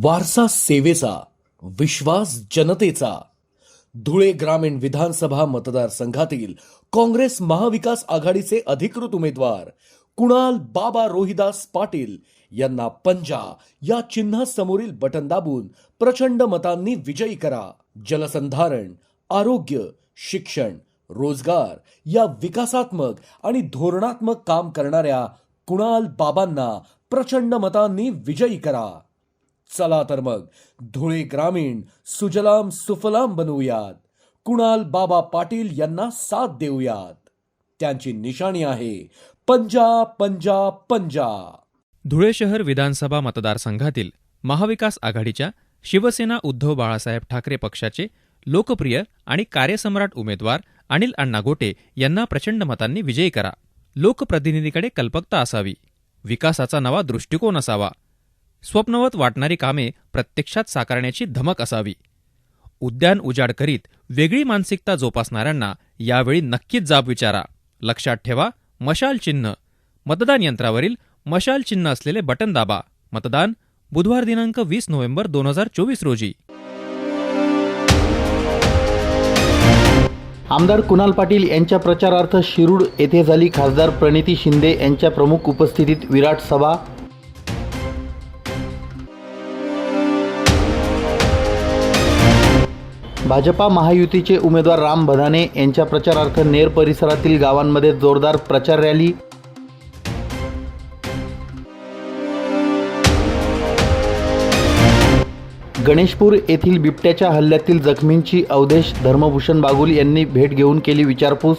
वारसा सेवेचा, विश्वास जनतेचा. धुळे ग्रामीण विधानसभा मतदारसंघातील काँग्रेस महाविकास आघाडीचे अधिकृत उमेदवार कुणाल बाबा रोहिदास पाटील यांना पंजा या चिन्हासमोरील बटन दाबून प्रचंड मतांनी विजयी करा. जलसंधारण, आरोग्य, शिक्षण, रोजगार या विकासात्मक आणि धोरणात्मक काम करणाऱ्या कुणाल बाबांना प्रचंड मतांनी विजयी करा. चला तर मग धुळे ग्रामीण सुजलाम सुफलाम बनवूयात. कुणाल बाबा पाटील यांना साथ देऊयात. त्यांची निशाणी आहे पंजा पंजा पंजा. धुळे शहर विधानसभा मतदारसंघातील महाविकास आघाडीच्या शिवसेना उद्धव बाळासाहेब ठाकरे पक्षाचे लोकप्रिय आणि कार्यसम्राट उमेदवार अनिल अण्णा गोटे यांना प्रचंड मतांनी विजयी करा. लोकप्रतिनिधीकडे कल्पकता असावी, विकासाचा नवा दृष्टिकोन असावा, स्वप्नवत वाटणारी कामे प्रत्यक्षात साकारण्याची धमक असावी. उद्यान उजाड करीत वेगळी मानसिकता जोपासणाऱ्यांना यावेळी नक्कीच जाब विचारा. लक्षात ठेवा, मशाल चिन्ह. मतदान यंत्रावरील मशाल चिन्ह असलेले बटन दाबा. मतदान बुधवार दिनांक 20 नोव्हेंबर 2024 रोजी. आमदार कुणाल पाटील यांच्या प्रचारार्थ शिरूड येथे झाली खासदार प्रणिती शिंदे यांच्या प्रमुख उपस्थितीत विराट सभा. भाजपा महायुतीचे उमेदवार राम भदाने यांच्या प्रचारार्थ नेर परिसरातील गावांमध्ये जोरदार प्रचार रॅली. गणेशपूर येथील बिबट्याच्या हल्ल्यातील जखमींची अवधेश धर्मभूषण बागुल यांनी भेट घेऊन केली विचारपूस.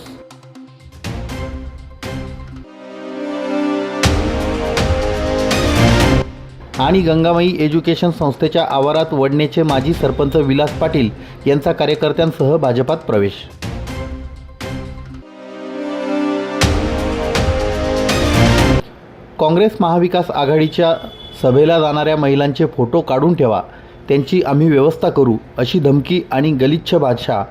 आणि गंगामाई एज्युकेशन संस्थेच्या आवारात वडनेचे माजी सरपंच विलास पाटील यांचा कार्यकर्त्यांसह भाजपात प्रवेश. काँग्रेस महाविकास आघाडीच्या सभेला जाणाऱ्या महिलांचे फोटो काढून ठेवा, त्यांची आम्ही व्यवस्था करू, अशी धमकी आणि गलिच्छ भाषा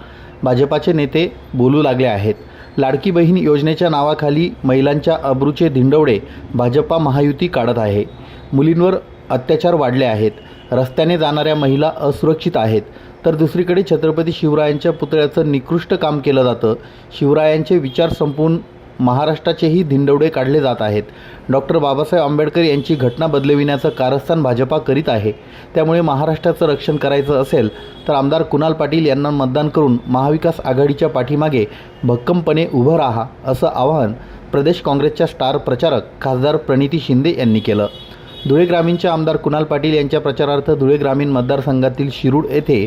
भाजपाचे नेते बोलू लागले आहेत. लाडकी बहीण योजनेच्या नावाखाली महिलांच्या अब्रूचे धिंडवडे भाजपा महायुती काढत आहे. मुलींवर अत्याचार वाढले आहेत. रस्त्याने जाणाऱ्या महिला असुरक्षित आहेत. तर दुसरीकडे छत्रपती शिवरायांच्या पुतळ्याचं निकृष्ट काम केलं जातं. शिवरायांचे विचार संपवून महाराष्ट्राचेही धिंडवडे काढले जात आहेत. डॉक्टर बाबासाहेब आंबेडकर यांची घटना बदलविण्याचं कारस्थान भाजपा करीत आहे. त्यामुळे महाराष्ट्राचं रक्षण करायचं असेल तर आमदार कुणाल पाटील यांना मतदान करून महाविकास आघाडीच्या पाठीमागे भक्कमपणे उभं राहा, असं आवाहन प्रदेश काँग्रेसच्या स्टार प्रचारक खासदार प्रणिती शिंदे यांनी केलं. धुळे ग्रामीणचे आमदार कुणाल पाटील यांच्या प्रचारार्थ धुळे ग्रामीण मतदारसंघातील शिरूड येथे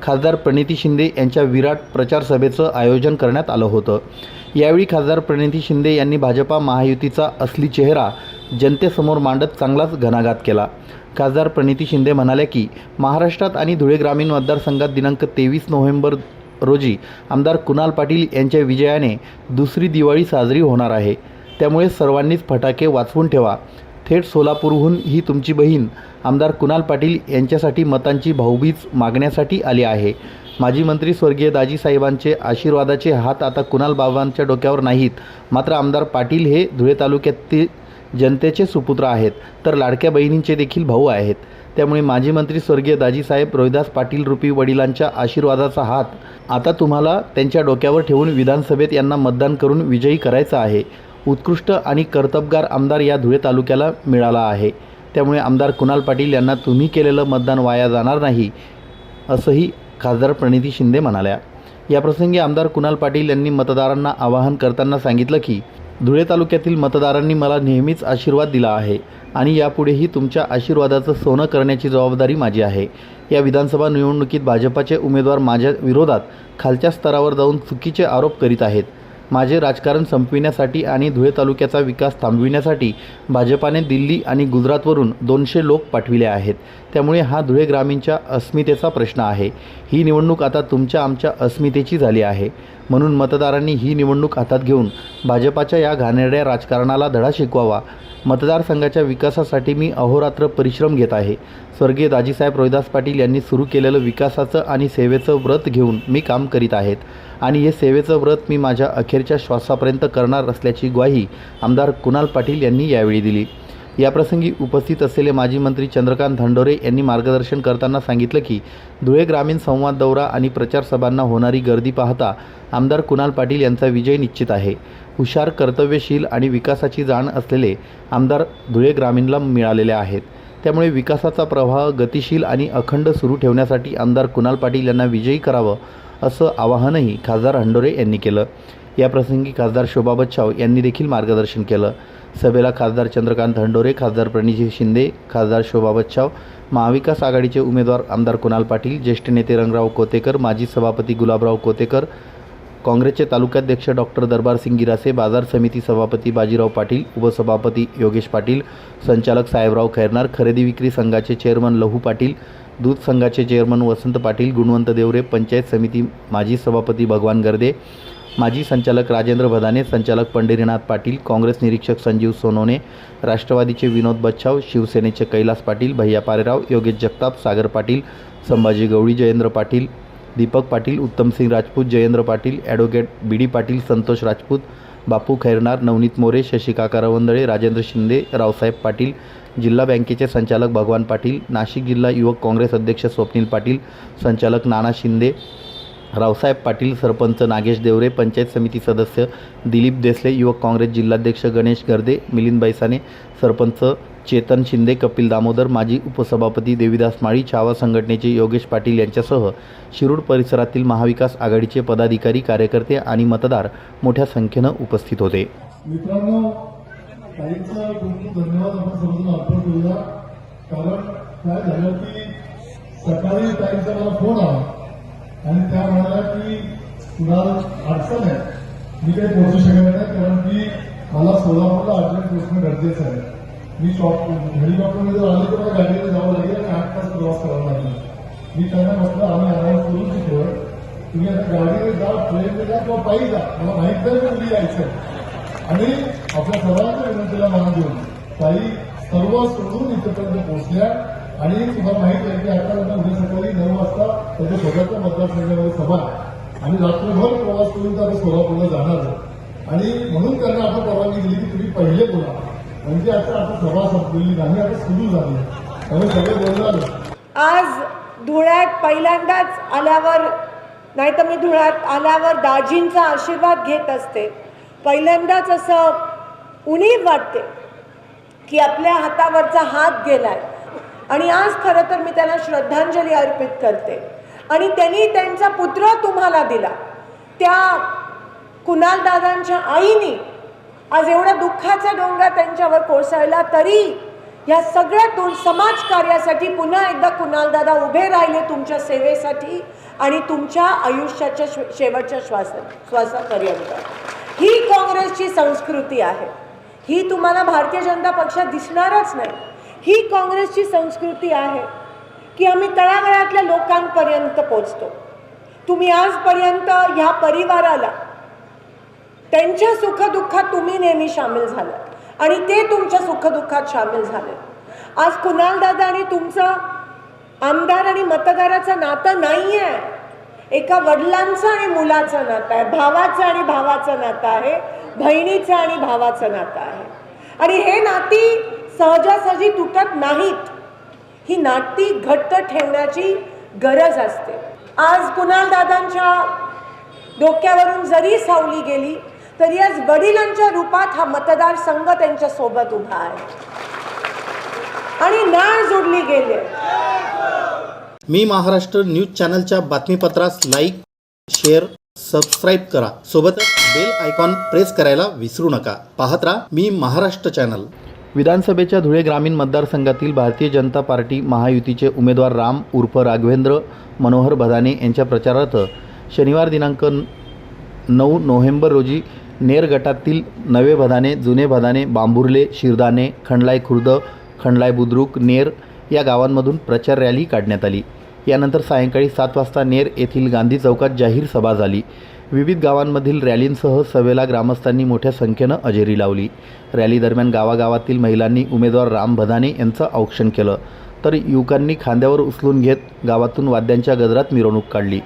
खासदार प्रणिती शिंदे यांच्या विराट प्रचार सभेचं आयोजन करण्यात आलं होतं. यावेळी खासदार प्रणिती शिंदे यांनी भाजपा महायुतीचा असली चेहरा जनतेसमोर मांडत चांगलाच घणाघात केला. खासदार प्रणिती शिंदे म्हणाल्या की महाराष्ट्रात आणि धुळे ग्रामीण मतदारसंघात दिनांक 23 नोव्हेंबर रोजी आमदार कुणाल पाटील यांच्या विजयाने दुसरी दिवाळी साजरी होणार आहे. त्यामुळे सर्वांनीच फटाके वाचवून ठेवा. थेट सोलापूरहून ही तुमची बहीण आमदार कुणाल पाटील यांच्यासाठी मतांची भाऊबीज मागण्यासाठी आली आहे. माजी मंत्री स्वर्गीय दाजीसाहेबांचे आशीर्वादाचे हात आता कुणाल बाबांच्या डोक्यावर नाहीत. मात्र आमदार पाटील हे धुळे तालुक्यातील जनतेचे सुपुत्र आहेत, तर लाडक्या बहिणींचे देखील भाऊ आहेत. त्यामुळे माजी मंत्री स्वर्गीय दाजीसाहेब रोहिदास पाटील रूपी वडिलांच्या आशीर्वादाचा हात आता तुम्हाला त्यांच्या डोक्यावर ठेवून विधानसभेत यांना मतदान करून विजयी करायचं आहे. उत्कृष्ट आणि कर्तबगार आमदार या धुळे तालुक्याला मिळाला आहे. त्यामुळे आमदार कुणाल पाटील यांना तुम्ही केलेलं मतदान वाया जाणार नाही, असंही खासदार प्रणिती शिंदे म्हणाल्या. याप्रसंगी आमदार कुणाल पाटील यांनी मतदारांना आवाहन करताना सांगितलं की धुळे तालुक्यातील मतदारांनी मला नेहमीच आशीर्वाद दिला आहे आणि यापुढेही तुमच्या आशीर्वादाचं सोनं करण्याची जबाबदारी माझी आहे. या विधानसभा निवडणुकीत भाजपाचे उमेदवार माझ्या विरोधात खालच्या स्तरावर जाऊन चुकीचे आरोप करीत आहेत. माझे राजकारण संपविण्यासाठी आणि धुळे तालुक्याचा विकास थांबविण्यासाठी भाजपाने दिल्ली आणि गुजरातवरून 200 लोक पाठविले आहेत. त्यामुळे हा धुळे ग्रामीणच्या अस्मितेचा प्रश्न आहे. ही निवडणूक आता तुमच्या आमच्या अस्मितेची झाली आहे. म्हणून मतदारांनी ही निवडणूक हातात घेऊन भाजपाच्या या घाणेरड्या राजकारणाला धडा शिकवावा. मतदारसंघाच्या विकासासाठी मी अहोरात्र परिश्रम घेत आहे. स्वर्गीय दाजीसाहेब रोहिदास पाटील यांनी सुरू केलेलं विकासाचं आणि सेवेचं व्रत घेऊन मी काम करीत आहेत आणि हे सेवेचं व्रत मी माझ्या अखेरच्या श्वासापर्यंत करणार असल्याची ग्वाही आमदार कुणाल पाटील यांनी यावेळी दिली. याप्रसंगी उपस्थित असलेले माजी मंत्री चंद्रकांत धनडोरे यांनी मार्गदर्शन करताना सांगितलं की धुळे ग्रामीण संवाद दौरा आणि प्रचार सभांना होणारी गर्दी पाहता आमदार कुणाल पाटील यांचा विजय निश्चित आहे. हुशार, कर्तव्यशील आणि विकासाची जाण असलेले आमदार धुळे ग्रामीणला मिळालेले आहेत. त्यामुळे विकासाचा प्रवाह गतिशील आणि अखंड सुरू ठेवण्यासाठी आमदार कुणाल पाटील यांना विजयी करावं असं आवाहनही खासदार हंडोरे यांनी केलं. याप्रसंगी खासदार शोभा बच्छाव यांनी देखील मार्गदर्शन केलं. सभेला खासदार चंद्रकांत हंडोरे, खासदार प्रणिती शिंदे, खासदार शोभा बच्छाव, महाविकास आघाडीचे उमेदवार आमदार कुणाल पाटील, ज्येष्ठ नेते रंगराव कोतेकर, माजी सभापती गुलाबराव कोतेकर, काँग्रेसचे तालुकाध्यक्ष डॉक्टर दरबारसिंग गिरासे, बाजार समिती सभापती बाजीराव पाटील, उपसभापती योगेश पाटील, संचालक साहेबराव खैरनार, खरेदी विक्री संघाचे चेअरमन लहू पाटील, दूध संघाचे चेअरमन वसंत पाटील, गुणवंत देवरे, पंचायत समिती माजी सभापती भगवान गर्दे, माजी संचालक राजेंद्र भदाने, संचालक पंढरीनाथ पाटील, काँग्रेस निरीक्षक संजीव सोनोने, राष्ट्रवादीचे विनोद बच्छाव, शिवसेनेचे कैलास पाटील, भैया पारेराव, योगेश जगताप, सागर पाटील, संभाजी गवळी, जयेंद्र पाटील, दीपक पाटील, उत्तमसिंग राजपूत, जयेंद्र पाटील, ॲडव्होकेट बी डी पाटील, संतोष राजपूत, बापू खैरनार, नवनीत मोरे, शशिकाका रवंदळे, राजेंद्र शिंदे, रावसाहेब पाटील, जिल्हा बँकेचे संचालक भगवान पाटील, नाशिक जिल्हा युवक काँग्रेस अध्यक्ष स्वप्नील पाटील, संचालक नाना शिंदे, रावसाहेब पाटील, सरपंच नागेश देवरे, पंचायत समिती सदस्य दिलीप देसले, युवक काँग्रेस जिल्हाध्यक्ष गणेश गर्दे, मिलिंद बैसाने, सरपंच चेतन शिंदे, कपिल दामोदर, माजी उपसभापती देवीदास माळी, छावा संघटनेचे योगेश पाटील यांच्यासह शिरूर परिसरातील महाविकास आघाडीचे पदाधिकारी, कार्यकर्ते आणि मतदार मोठ्या संख्येनं उपस्थित होते. मित्रांनो, ताईंचा खूप धन्यवाद आपण सर्वजण अर्पण करूया. कारण काय झालं की सकाळी ताईंचा मला फोन आला आणि त्या म्हणाल्या की तुला अडचण आहे, मी काही पोहोचू शकत नाही कारण की मला सोलापूरला अर्जंट पोहोचणं गरजेचं आहे. मी हेलिकॉप्टरमध्ये जर आले तर मला गाडीला जावं लागेल आणि 8 तास प्रवास करावा लागेल. मी त्यांना म्हटलं आम्ही अनाऊन्स करू शकतो, तुम्ही आता गाडीने जा, ट्रेनने जा किंवा पायी जा, मला माहीत नाही की मुली यायचं. आणि आपल्या सर्वांच्या विनंतीला मान देऊन ताई सर्व सोडून इथपर्यंत पोहोचल्या. आणि तुम्हाला माहित आहे की आता त्यांना उद्या सकाळी 9 वाजता त्याच्या स्वतःच्या मतदारसंघामध्ये सभा आणि रात्रभर प्रवास करून तर आता सोलापूरला जाणार. आणि म्हणून त्यांना आपण परवानगी दिली की तुम्ही पहिले बोला, म्हणजे आता सभा संपलेली नाही, आता सुरू झाली, त्यामुळे सगळे बोलणार. आज धुळ्यात पहिल्यांदाच आल्यावर, नाही तर मी धुळ्यात आल्यावर दाजींचा आशीर्वाद घेत असते. पहिल्यांदाच असं उणीव वाटते की आपल्या हातावरचा हात गेलाय आणि आज खरं तर मी त्यांना श्रद्धांजली अर्पित करते. आणि त्यांनी त्यांचा पुत्र तुम्हाला दिला, त्या कुणाल दादांच्या आईनी आज एवढा दुःखाचा डोंगर त्यांच्यावर कोसळला तरी या सगळ्या समाजकार्यासाठी पुन्हा एकदा कुणाल दादा उभे राहिले तुमच्या सेवेसाठी आणि तुमच्या आयुष्याच्या शेवटच्या श्वासापर्यंत. ही काँग्रेसची संस्कृती आहे. ही तुम्हाला भारतीय जनता पक्षात दिसणारच नाही. ही काँग्रेसची संस्कृती आहे की आम्ही तळागाळातल्या लोकांपर्यंत पोचतो. तुम्ही आजपर्यंत ह्या परिवाराला त्यांच्या सुखदुःखात तुम्ही नेहमी सामील झालात आणि ते तुमच्या सुखदुःखात सामील झाले. आज कुणाल दादा आणि तुमचं आमदार आणि मतदाराचं नातं नाही आहे, एका वडिलांचं आणि मुलाचं नातं आहे, भावाचं आणि भावाचं नातं आहे, बहिणीचं आणि भावाचं नातं आहे. आणि हे नाती सहजासहजी तुटत नाहीत. ही नाती घट्ट ठेवण्याची गरज असते. आज कुणाल दादांच्या डोक्यावरून जरी सावली गेली तरी आज वडिलांच्या रूपात हा मतदारसंघ त्यांच्या सोबत उभा आहे आणि नाळ जोडली गेली. मी महाराष्ट्र न्यूज चॅनलच्या बातमीपत्रास लाईक, शेअर, सबस्क्राईब करा. सोबतच बेल आयकॉन प्रेस करायला विसरू नका. पाहत राहा मी महाराष्ट्र चॅनल. विधानसभेच्या धुळे ग्रामीण मतदारसंघातील भारतीय जनता पार्टी महायुतीचे उमेदवार राम उर्फ राघवेंद्र मनोहर भदाने यांच्या प्रचारार्थ शनिवार दिनांक 9 नोव्हेंबर रोजी नेर गटातील नवे भदाने, जुने भदाने, बांबुर्ले, शिरदाने, खंडलाय खुर्द, खंडलाय बुद्रुक, नेर या गावांमधून प्रचार रॅली काढण्यात आली. यानंतर सायंकाळी 7 वाजता नेर येथील गांधी चौकात जाहीर सभा झाली. विविध गावांमधील रॅलींसह सभेला ग्रामस्थांनी मोठ्या संख्येनं हजेरी लावली. रॅली दरम्यान गावागावातील महिलांनी उमेदवार राम भदाने यांचं औक्षण केलं, तर युवकांनी खांद्यावर उचलून घेत गावातून वाद्यांच्या गजरात मिरवणूक काढली.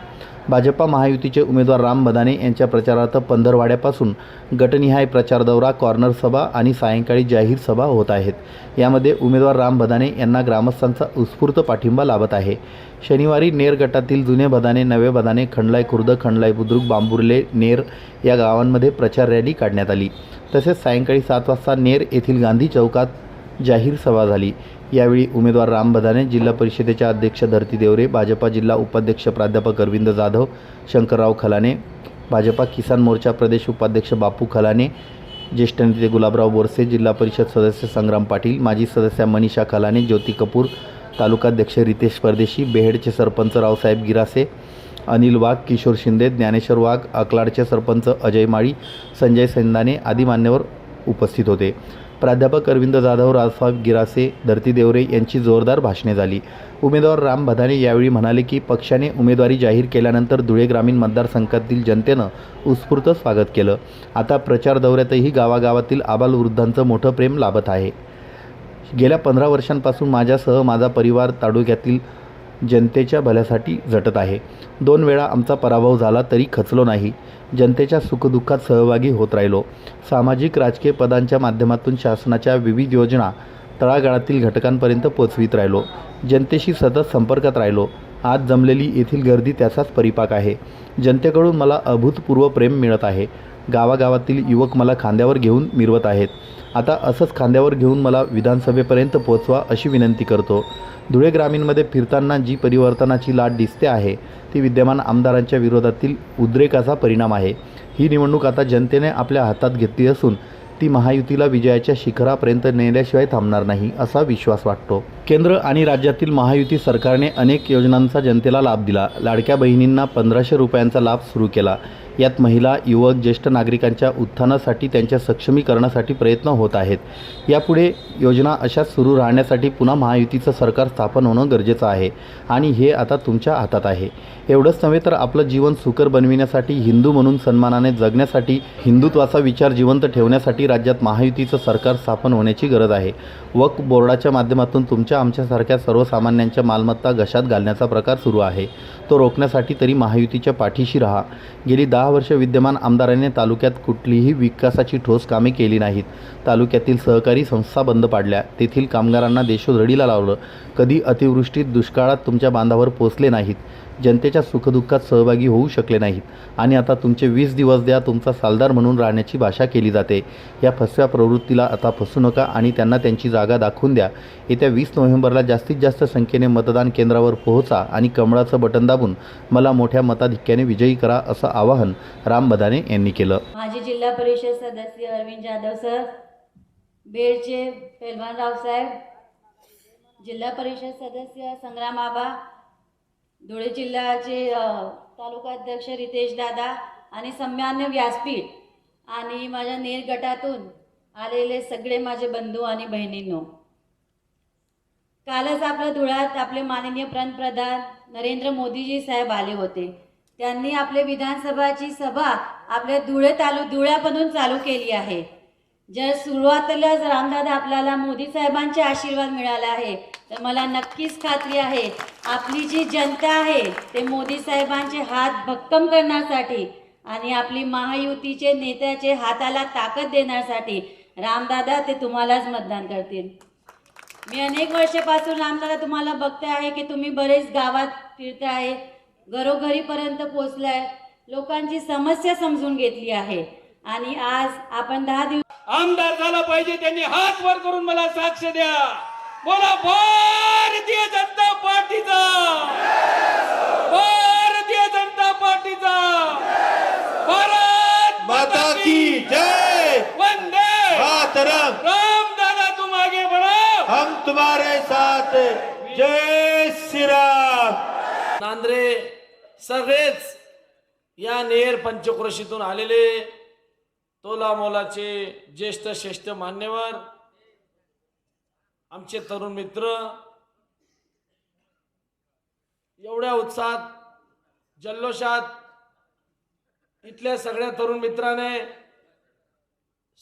भाजपा महायुतीचे उमेदवार राम बदाने यांच्या प्रचारार्थ पंधरवाड्यापासून गटनिहाय प्रचार दौरा, कॉर्नर सभा आणि सायंकाळी जाहीर सभा होत आहेत। यामध्ये उमेदवार राम बदाने यांना ग्रामस्थांचा उत्स्फूर्त पाठिंबा लाभत आहे। शनिवारी नेर गटातील जुने बदाने, नवे बदाने, खंडलाय खुर्द, खंडलाय बुद्रुक, बांबुर्ले, नेर या गावांमध्ये प्रचार रॅली काढण्यात आली। तसेच सायंकाळी 7 वाजता नेर येथील गांधी चौकात जाहीर सभा झाली। यावेळी उमेदवार राम बदाने, जिल्हा परिषदेच्या अध्यक्ष धरती देवरे, भाजपा जिल्हा उपाध्यक्ष प्राध्यापक अरविंद जाधव, शंकरराव खलाने, भाजपा किसान मोर्चा प्रदेश उपाध्यक्ष बापू खलाने, ज्येष्ठ नेते गुलाबराव बोरसे, जिल्हा परिषद सदस्य संग्राम पाटील, माजी सदस्य मनीषा खलाने, ज्योती कपूर, तालुकाध्यक्ष रितेश परदेशी, बेहेडचे सरपंच रावसाहेब गिरासे, अनिल वाघ, किशोर शिंदे, ज्ञानेश्वर वाघ, अकलाडचे सरपंच अजय माळी, संजय सेंदाने आदी मान्यवर उपस्थित होते। प्राध्यापक अरविंद जाधव, रावसाहेब गिरासे, धरती देवरे यांची जोरदार भाषणे झाली। उमेदवार राम बदाने यावेळी म्हणाले की पक्षाने उमेदवारी जाहीर केल्यानंतर धुळे ग्रामीण मतदारसंघातील जनतेनं उत्स्फूर्त स्वागत केलं। आता प्रचार दौऱ्यातही गावागावातील आबालवृद्धांचं मोठं प्रेम लाभत आहे। गेल्या 15 वर्षांपासून माझ्यासह माझा परिवार तालुक्यातील जनतेच्या भल्यासाठी झटत आहे। 2 वेळा आमचा पराभव झाला तरी खचलो नाही। जनतेच्या सुखदुःखात सहभागी होत राहिलो। सामाजिक राजकीय पदांच्या माध्यमातून शासनाच्या विविध योजना तळागाळातील घटकांपर्यंत पोचवित राहिलो। जनतेशी सतत संपर्कात राहिलो। आज जमलेली येथील गर्दी त्याचाच परिपाक आहे। जनतेकडून मला अभूतपूर्व प्रेम मिळत आहे। गावागावातील युवक मला खांद्यावर घेऊन मिरवत आहेत। आता असंच खांद्यावर घेऊन मला विधानसभेपर्यंत पोचवा अशी विनंती करतो। धुळे ग्रामीणमध्ये फिरताना जी परिवर्तनाची लाट दिसते आहे ती विद्यमान आमदारांच्या विरोधातील उद्रेकाचा परिणाम आहे। ही निवडणूक आता जनतेने आपल्या हातात घेतली असून ती महायुतीला विजयाच्या शिखरापर्यंत नेल्याशिवाय थांबणार नाही असा विश्वास वाटतो। केंद्र आणि राज्यातील महायुती सरकारने अनेक योजनांचा जनतेला लाभ दिला। लाडक्या बहिणींना 1500 रुपयांचा लाभ सुरू केला। यात महिला, युवक, ज्येष्ठ नागरिकांच्या उत्थानासाठी, त्यांच्या सक्षमीकरणासाठी प्रयत्न होत आहेत। यापुढे योजना अशाच सुरू राहण्यासाठी पुन्हा महायुतीचं सरकार स्थापन होणं गरजेचं आहे आणि हे आता तुमच्या हातात आहे। एवढंच नव्हे तर आपलं जीवन सुकर बनविण्यासाठी, हिंदू म्हणून सन्मानाने जगण्यासाठी, हिंदुत्वाचा विचार जिवंत ठेवण्यासाठी राज्यात महायुतीचं सरकार स्थापन होण्याची गरज आहे। वक्फ बोर्डाच्या माध्यमातून तुमच्या आमच्यासारख्या सर्वसामान्यांच्या मालमत्ता घशात घालण्याचा प्रकार सुरू आहे। तो रोखण्यासाठी तरी महायुतीच्या पाठीशी राहा। गेली 10 वर्ष विद्यमान आमदारांनी तालुक्यात कुठलीही विकासाची ठोस कामे केली नाहीत। तालुक्यातील सहकारी संस्था बंद पाडल्या, तेथील कामगारांना देशोधडीला लावलं। कधी अतिवृष्टीत, दुष्काळात तुमच्या बांधावर पोचले नाहीत। जनतेच्या सुखदुःखात सहभागी होऊ शकले नाहीत आणि आता तुमचे 20 दिवस द्या, तुमचा सालदार म्हणून राहण्याची भाषा केली जाते। या फसव्या प्रवृत्तीला आता फसू नका आणि त्यांना त्यांची जागा दाखवून द्या। येत्या 20 नोव्हेंबरला जास्तीत जास्त संख्येने मतदान केंद्रावर पोहोचा आणि कमळाचं बटन दाबून मला मोठ्या मताधिक्याने विजयी करा असं आवाहन राम बदाने यांनी केलं। माजी जिल्हा परिषद सदस्य अरविंद जाधव सर, बेडचे पेलवान रावसाहेब, जिल्हा परिषद सदस्य संग्राम आबा, धुळे जिल्ह्याचे तालुकाध्यक्ष रितेश दादा आणि सम्मान्य व्यासपीठ आणि माझ्या नेर गटातून आलेले सगळे माझे बंधू आणि बहिणींनो, कालच आपल्या धुळ्यात आपले माननीय पंतप्रधान नरेंद्र मोदीजी साहेब आले होते। त्यांनी आपले विधानसभाची सभा आपल्या धुळ्यापासून चालू केली आहे। जर सुरुवातीलाच रामदादा आपल्याला मोदी साहेबांचे आशीर्वाद मिळाला आहे तर मला नक्कीच खात्री आहे आपली जी जनता आहे ते मोदी साहेबांचे हात भक्कम करण्यासाठी आणि आपली महायुतीचे नेत्याचे हाताला ताकद देण्यासाठी रामदादा ते तुम्हालाच मतदान करतील। मी अनेक वर्षापासून रामदादा तुम्हाला बघते आहे की तुम्ही बरेच गावात फिरते आहे, घरोघरीपर्यंत पोचलाय, लोकांची समस्या समजून घेतली आहे आणि आज आपण 10 दिवस आमदार झाला पाहिजे त्यांनी हात वर करून मला साक्ष द्या। बोला भारतीय जनता पार्टीचा, भारतीय जनता पार्टीचा, भारत माता की जय, वंदे मातरम। राम दादा तुम आगे बढ़ो, हम तुम्हारे साथ, जय श्री राम। नांद्रे सगळेच या नेर पंचक्रोशीतून आलेले तोला मोलाचे ज्येष्ठ श्रेष्ठ मान्यवर, आमचे तरुण मित्र, एवढ्या उत्साहात जल्लोषात इथल्या सगळ्या तरुण मित्रांनी,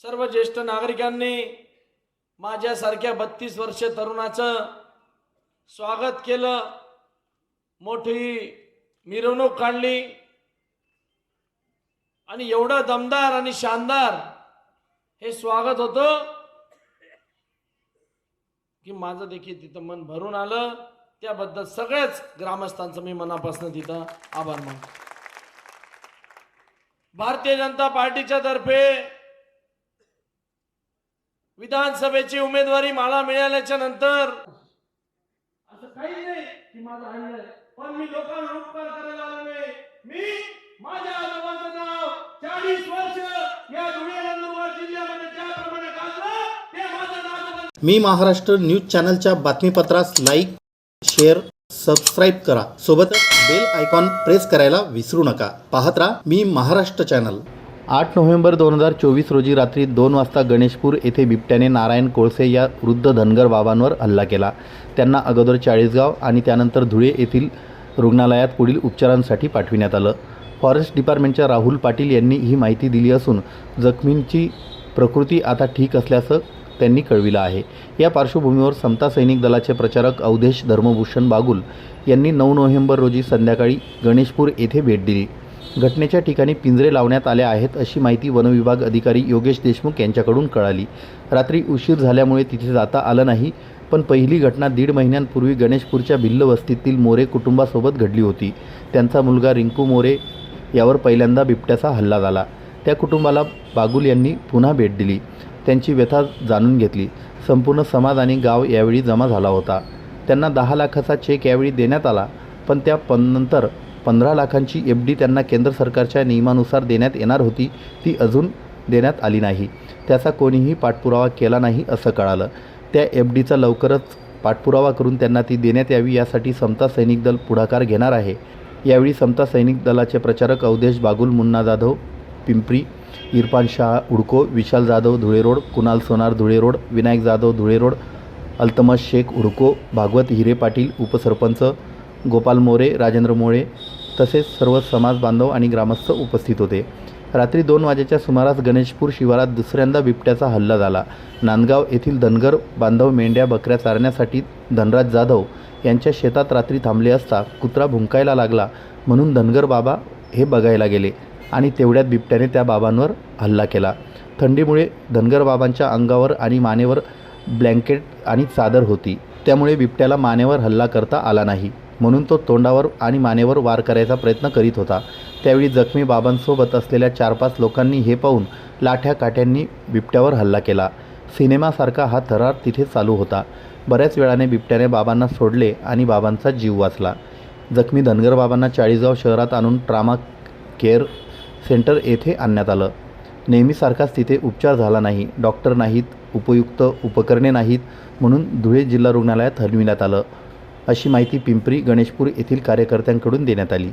सर्व ज्येष्ठ नागरिकांनी माझ्यासारख्या 32 वर्ष तरुणाचं स्वागत केलं। मोठी मिरवणूक काढली आणि एवढं दमदार आणि शानदार हे स्वागत होतं की माझं देखील तिथं मन भरून आलं. त्याबद्दल सगळ्याच ग्रामस्थांचं मी मनापासून तिथं आभार मानतो. भारतीय जनता पार्टीच्या तर्फे विधानसभेची उमेदवारी मला मिळाल्याच्या नंतर असं काही नाही की माझं आणलंय, पण मी लोकांना उपकार करायला आलो नाही. मी माझ्या आजोबांचं नाव 40 वर्ष या धुळे नंदुरबार जिल्ह्यामध्ये ज्याप्रमाणे गाजलं ते माझं नाव. मी महाराष्ट्र न्यूज चॅनलच्या बातमीपत्रास लाईक, शेअर, सबस्क्राईब करा. सोबतच बेल आयकॉन प्रेस करायला विसरू नका. पाहत राहा मी महाराष्ट्र चॅनल. 8 नोव्हेंबर 2024 रोजी रात्री 2 वाजता गणेशपूर येथे बिबट्याने नारायण कोळसे या वृद्ध धनगर बाबांवर हल्ला केला. त्यांना अगोदर चाळीसगाव आणि त्यानंतर धुळे येथील रुग्णालयात पुढील उपचारांसाठी पाठविण्यात आलं. फॉरेस्ट डिपार्टमेंटच्या राहुल पाटील यांनी ही माहिती दिली असून जखमींची प्रकृती आता ठीक असल्याचं त्यांनी कळविलं आहे. या पार्श्वभूमीवर समता सैनिक दलाचे प्रचारक अवधेश धर्मभूषण बागुल यांनी 9 नोव्हेंबर रोजी संध्याकाळी गणेशपूर येथे भेट दिली. घटनेच्या ठिकाणी पिंजरे लावण्यात आले आहेत अशी माहिती वनविभाग अधिकारी योगेश देशमुख यांच्याकडून कळाली. रात्री उशीर झाल्यामुळे तिथे जाता आलं नाही, पण पहिली घटना 1.5 महिन्यांपूर्वी गणेशपूरच्या भिल्ल वस्तीतील मोरे कुटुंबासोबत घडली होती. त्यांचा मुलगा रिंकू मोरे यावर पहिल्यांदा बिबट्याचा हल्ला झाला. त्या कुटुंबाला बागुल यांनी पुन्हा भेट दिली, त्यांची व्यथा जाणून घेतली. संपूर्ण समाज आणि गाव यावेळी जमा झाला होता. त्यांना 10 लाखाचा चेक यावेळी देण्यात आला, पण त्या नंतर 15 लाखांची FD त्यांना केंद्र सरकारच्या नियमानुसार देण्यात येणार होती, ती अजून देण्यात आली नाही. त्याचा कोणीही पाठपुरावा केला नाही असं कळालं. त्या FDचा लवकरच पाठपुरावा करून त्यांना ती देण्यात यावी यासाठी समता सैनिक दल पुढाकार घेणार आहे. यावेळी समता सैनिक दलाचे प्रचारक अवधेश बागुल, मुन्ना जाधव पिंपरी, इरफान शाह उडको, विशाल जाधव धुळे रोड, कुणाल सोनार धुळे रोड, विनायक जाधव धुळे रोड, अल्तमश शेख उडको, भागवत हिरे पाटील उपसरपंच, गोपाल मोरे, राजेंद्र मोळे तसेच सर्व समाज बांधव आणि ग्रामस्थ उपस्थित होते. रात्री 2 वाजेच्या सुमारास गणेशपूर शिवारात दुसऱ्यांदा बिबट्याचा हल्ला झाला. नांदगाव येथील धनगर बांधव मेंढ्या बकऱ्या चारण्यासाठी धनराज जाधव यांच्या शेतात रात्री थांबले असता कुत्रा भुंकायला लागला म्हणून धनगर बाबा हे बघायला गेले आणि तेवढ्यात बिबट्याने त्या बाबांवर हल्ला केला. थंडीमुळे धनगर बाबांच्या अंगावर आणि मानेवर ब्लँकेट आणि चादर होती, त्यामुळे बिबट्याला मानेवर हल्ला करता आला नाही, म्हणून तो तोंडावर आणि मानेवर वार करायचा प्रयत्न करीत होता. त्यावेळी जखमी बाबांसोबत असलेल्या 4-5 लोकांनी हे पाहून लाठ्या काठ्यांनी बिबट्यावर हल्ला केला. सिनेमासारखा हा थरार तिथे चालू होता. बऱ्याच वेळाने बिबट्याने बाबांना सोडले आणि बाबांचा जीव वाचला. जखमी धनगर बाबांना चाळीसगाव शहरात आणून ट्रामा केअर सेंटर येथे आणण्यात आलं. नेहमीसारखाच तिथे उपचार झाला नाही, डॉक्टर नाहीत, उपयुक्त उपकरणे नाहीत, म्हणून धुळे जिल्हा रुग्णालयात हलविण्यात आलं अशी माहिती पिंपरी गणेशपूर येथील कार्यकर्त्यांकडून देण्यात आली.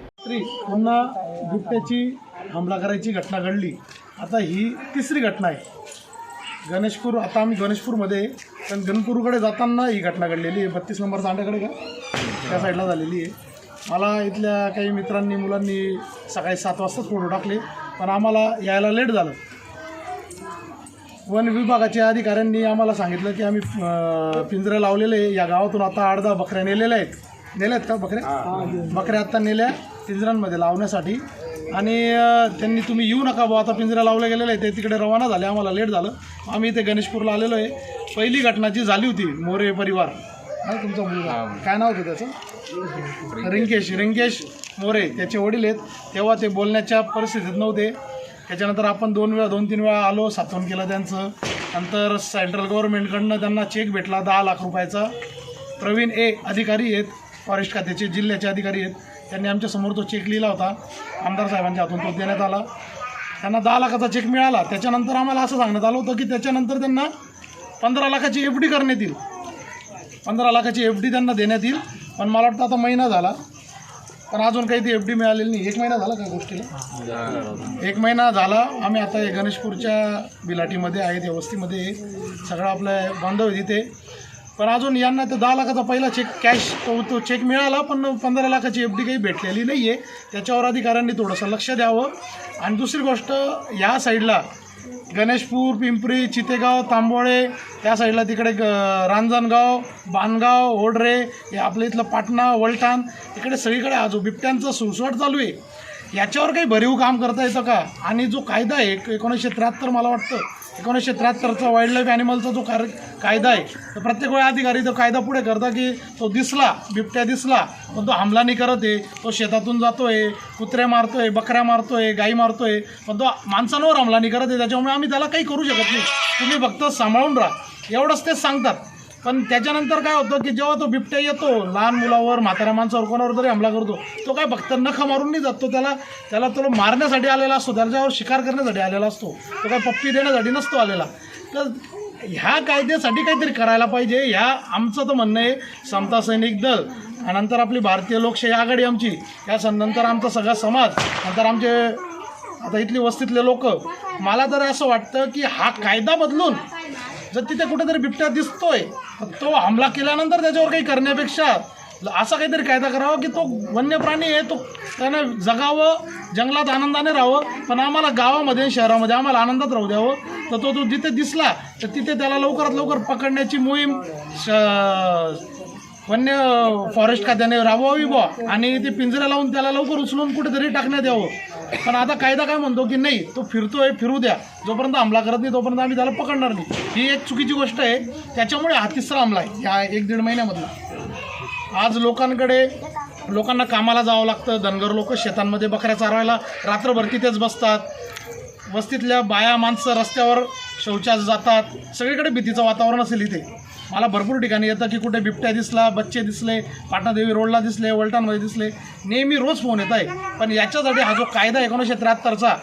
पुन्हा बिबट्याची हमला करायची घटना घडली. आता ही 3री घटना आहे. गणेशपूर, आता आम्ही गणेशपूरमध्ये, पण गणपूरकडे जाताना ही घटना घडलेली आहे. 32 नंबर तांड्याकडे का त्या साईडला झालेली आहे. मला इथल्या काही मित्रांनी मुलांनी सकाळी 7 वाजताच फोटो टाकले, पण आम्हाला यायला लेट झालं. वन विभागाच्या अधिकाऱ्यांनी आम्हाला सांगितलं की आम्ही पिंजरे लावलेले या गावातून आता 8-10 बकऱ्या नेलेल्या आहेत का बकऱ्या आत्ता नेल्या पिंजऱ्यांमध्ये लावण्यासाठी, आणि त्यांनी तुम्ही येऊ नका बुवा, आता पिंजऱ्या लावल्या गेलेल्या आहेत, ते तिकडे रवाना झाले. आम्हाला लेट झालं. आम्ही इथे गणेशपूरला आलेलो आहे. पहिली घटना जी झाली होती मोरे परिवार, तुमचा मुलगा काय नाव होतं त्याचं? रिंकेश मोरे, त्याचे वडील आहेत. तेव्हा ते बोलण्याच्या परिस्थितीत नव्हते. त्याच्यानंतर आपण 2-3 वेळा आलो, सात्वन केलं त्यांचं. नंतर सेंट्रल गव्हर्नमेंटकडनं त्यांना चेक भेटला 10 लाख रुपयाचा. प्रवीण अधिकारी आहेत, फॉरेस्ट खात्याचे जिल्ह्याचे अधिकारी आहेत, त्यांनी आमच्यासमोर तो चेक लिहिला होता. आमदार साहेबांच्या हातून तो देण्यात आला. त्यांना 10 लाखाचा चेक मिळाला. त्याच्यानंतर आम्हाला असं सांगण्यात आलं होतं की त्याच्यानंतर त्यांना 15 लाखाची FD करण्यात येईल. 15 लाखाची FD त्यांना देण्यात येईल. पण मला वाटतं आता महिना झाला, पण अजून काही ती FD मिळालेली नाही. 1 महिना झाला का गोष्टीला? 1 महिना झाला. आम्ही आता गणेशपूरच्या बिलाटीमध्ये आहेत, या वस्तीमध्ये सगळं आपलं बांधव आहे तिथे. पण अजून यांना तर 10 लाखाचा पहिला चेक कॅश तो चेक मिळाला, पण 15 लाखाची FD काही भेटलेली नाही आहे. त्याच्यावर अधिकाऱ्यांनी थोडंसं लक्ष द्यावं. आणि दुसरी गोष्ट, या साईडला गणेशपूर, पिंपरी, चितेगाव, तांबोळे, त्या साईडला तिकडे रांजणगाव, बाणगाव, ओढरे, हे आपल्या इथलं पाटणा, वलठाण, इकडे सगळीकडे हा जो बिबट्यांचा सुळसुळाट चालू आहे याच्यावर काही भरीव काम करता येतं का? आणि जो कायदा आहे 1973, मला वाटतं 1973चा वाईल्ड लाईफ ॲनिमलचा जो कायदा आहे, तर प्रत्येक वेळा अधिकारी तो कायदा पुढे करता की तो दिसला, बिबट्या दिसला पण तो हमला नाही करत आहे, तो शेतातून जातोय, कुत्रे मारतोय, बकऱ्या मारतोय, गाई मारतोय, पण तो माणसांवर हमला नाही करत आहे, त्याच्यामुळे आम्ही त्याला काही करू शकत नाही, तुम्ही फक्त सांभाळून राहा, एवढंच ते सांगतात. पण त्याच्यानंतर काय होतं की जेव्हा तो बिबट्या येतो लहान मुलावर, म्हाताऱ्या माणसावर, कोणावर तरी हमला करतो, तो काय फक्त नख मारून नाही जात, तो त्याला तो मारण्यासाठी आलेला असतो, त्याच्यावर शिकार करण्यासाठी आलेला असतो, तो काय पप्पी देण्यासाठी नसतो आलेला. तर ह्या कायद्यासाठी काहीतरी करायला पाहिजे. ह्या आमचं तर म्हणणं आहे. समता सैनिक दल आणि नंतर आपली भारतीय लोकशाही आघाडी आमची, या नंतर आमचा सगळा समाज, नंतर आमचे आता इथली वस्तीतले लोक, मला तर असं वाटतं की हा कायदा बदलून जर तिथे कुठेतरी बिबट्या दिसतोय तो हमला केल्यानंतर त्याच्यावर काही करण्यापेक्षा असा काहीतरी कायदा करावा की तो वन्य प्राणी आहे, तो त्यानं जगावं, जंगलात आनंदाने राहावं, पण आम्हाला गावामध्ये शहरामध्ये आम्हाला आनंदात राहू द्यावं. तर तो जिथे दिसला तर तिथे त्याला लवकरात लवकर पकडण्याची मोहीम वन्य फॉरेस्ट खात्याने राबवावी बुवा, आणि ते पिंजऱ्या लावून त्याला लवकर उचलून कुठेतरी टाकण्यात यावं. पण आता कायदा काय म्हणतो की नाही, तो फिरतोय, फिरू द्या, जोपर्यंत हमला करत नाही तोपर्यंत आम्ही त्याला पकडणार नाही. ही एक चुकीची गोष्ट आहे. त्याच्यामुळे हा तिसरा हमला आहे या 1-1.5 महिन्यामधला. आज लोकांना कामाला जावं लागतं, धनगर लोक शेतांमध्ये बकऱ्या चारवायला रात्रभर तिथेच बसतात, वस्तीतल्या बाया माणसं रस्त्यावर शौचास जातात, सगळीकडे भीतीचं वातावरण असेल इथे. मला भरपूर ठिकाणी येतं की कुठे बिबट्या दिसला, बच्चे दिसले, पाटणादेवी रोडला दिसले, वलटाणमध्ये दिसले, नेहमी रोज फोन येत आहे. पण याच्यासाठी हा जो कायदा 1973चा,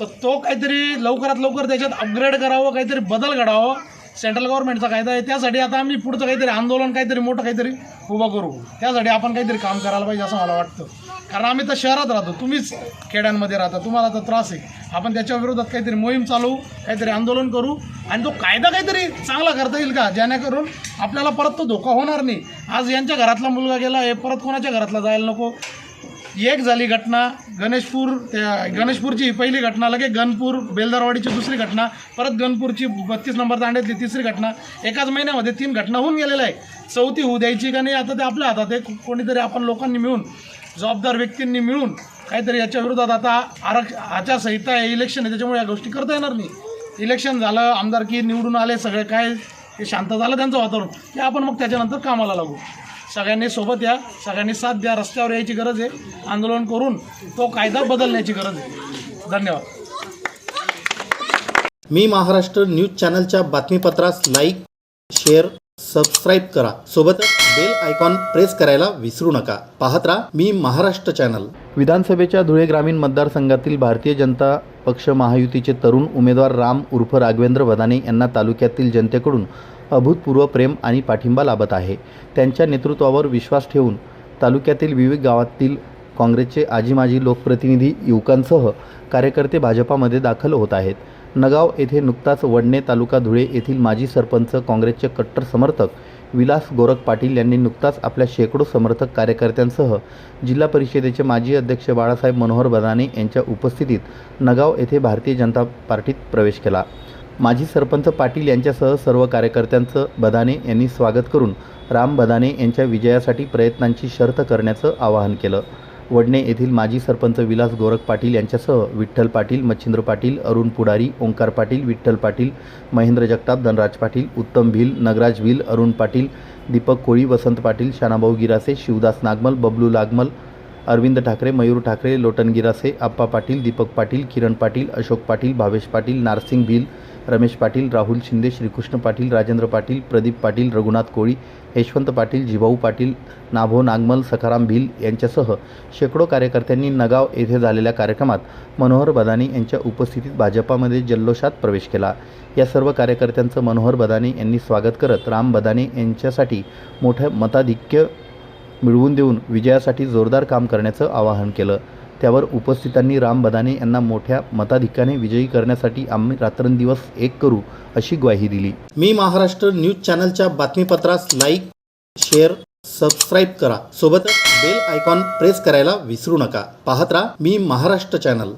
तर तो काहीतरी लवकरात लवकर त्याच्यात अपग्रेड करावं, काहीतरी बदल घडावं. सेंट्रल गव्हर्नमेंटचा कायदा आहे, त्यासाठी आता आम्ही पुढचं काहीतरी आंदोलन, काहीतरी मोठं काहीतरी उभं करू. त्यासाठी आपण काहीतरी काम करायला पाहिजे असं मला वाटतं. कारण आम्ही तर शहरात राहतो, तुम्हीच खेड्यांमध्ये राहता, तुम्हाला तर त्रास आहे. आपण त्याच्या विरोधात काहीतरी मोहीम चालवू, काहीतरी आंदोलन करू, आणि तो कायदा काहीतरी चांगला करता येईल का, जेणेकरून आपल्याला परत तो धोका होणार नाही. आज यांच्या घरातला मुलगा गेला, हे परत कोणाच्या घरातला जायला नको. एक झाली घटना गणेशपूरची ही पहिली घटना, लगे गणपूर बेलदारवाडीची दुसरी घटना, परत गणपूरची 32 नंबर तांड्यातली तिसरी घटना. एकाच महिन्यामध्ये 3 घटना होऊन गेलेल्या आहे. चौथी होऊ द्यायची का नाही आता ते आपल्या हातात आहे. कोणीतरी आपण लोकांनी मिळून, जबाबदार व्यक्तींनी मिळून काहीतरी याच्या विरोधात, आता आचारसंहिता आहे, इलेक्शन आहे, त्याच्यामुळे या गोष्टी करता येणार नाही. इलेक्शन झालं, आमदारकी निवडून आले, सगळे काय ते शांत झालं त्यांचं वातावरण, की आपण मग त्याच्यानंतर कामाला लागू. सगळ्यांनी सोबत या, सगळ्यांनी साथ द्या, रस्त्यावर यायची गरज आहे, आंदोलन करून तो कायदा बदलण्याची गरज आहे. धन्यवाद. मी महाराष्ट्र न्यूज चॅनलच्या बातमीपत्रास लाईक, शेअर, सबस्क्राईब करा. सोबतच बेल आयकॉन प्रेस करायला विसरू नका. पाहत राहा मी महाराष्ट्र चॅनल. विधानसभेच्या धुळे ग्रामीण मतदारसंघातील भारतीय जनता पक्ष महायुतीचे तरुण उमेदवार राम उर्फ राघवेंद्र वदाने यांना तालुक्यातील जनतेकडून अभूतपूर्व प्रेम आणि पाठिंबा लाभत आहे. त्यांच्या नेतृत्वावर विश्वास ठेवून तालुक्यातील विविध गावातील काँग्रेसचे आजी माजी लोकप्रतिनिधी, युवकांसह कार्यकर्ते भाजपामध्ये दाखल होत आहेत. नगाव येथे नुकताच वडणे तालुका धुळे येथील माजी सरपंच, काँग्रेसचे कट्टर समर्थक विलास गोरख पाटील यांनी नुकताच आपल्या शेकडो समर्थक कार्यकर्त्यांसह जिल्हा परिषदेचे माजी अध्यक्ष बाळासाहेब मनोहर बदाने यांच्या उपस्थितीत नगाव येथे भारतीय जनता पार्टीत प्रवेश केला. माजी सरपंच पाटील यांच्यासह सर्व कार्यकर्त्यांचं बदाने यांनी स्वागत करून राम बदाने यांच्या विजयासाठी प्रयत्नांची शर्त करण्याचं आवाहन केलं. वडणे येथील माजी सरपंच विलास गोरख पाटील यांच्यासह विठ्ठल पाटील, मच्छिंद्र पाटील, अरुण पुढारी, ओंकार पाटील, विठ्ठल पाटील, महेंद्र जगताप, धनराज पाटील, उत्तम भिल, नगराज भिल, अरुण पाटील, दीपक कोळी, वसंत पाटील, शानाभाऊ गिरासे, शिवदास नागमल, बबलू लागमल, अरविंद ठाकरे, मयूर ठाकरे, लोटन गिरासे, आप्पा पाटील, दीपक पाटील, किरण पाटील, अशोक पाटील, भावेश पाटील, नारसिंग भिल, रमेश पाटील, राहुल शिंदे, श्रीकृष्ण पाटील, राजेंद्र पाटील, प्रदीप पाटील, रघुनाथ कोळी, यशवंत पाटील, जिभाऊ पाटील, नाभो नागमल, सखाराम भिल यांच्यासह शेकडो कार्यकर्त्यांनी नगाव येथे झालेल्या कार्यक्रमात मनोहर बदाने यांच्या उपस्थितीत भाजपामध्ये जल्लोषात प्रवेश केला. या सर्व कार्यकर्त्यांचं मनोहर बदाने यांनी स्वागत करत राम बदाने यांच्यासाठी मोठं मताधिक्य मिळवून देऊन विजयासाठी जोरदार काम करण्याचं आवाहन केलं. त्यावर उपस्थितांनी राम बदाने यांना मोठ्या मताधिक्याने विजयी करण्यासाठी आम्ही रात्रंदिवस एक करू अशी ग्वाही दिली. मी महाराष्ट्र न्यूज चॅनलच्या बातमीपत्रास लाईक, शेअर, सबस्क्राईब करा. सोबतच बेल आयकॉन प्रेस करायला विसरू नका. पाहत राहा मी महाराष्ट्र चॅनल.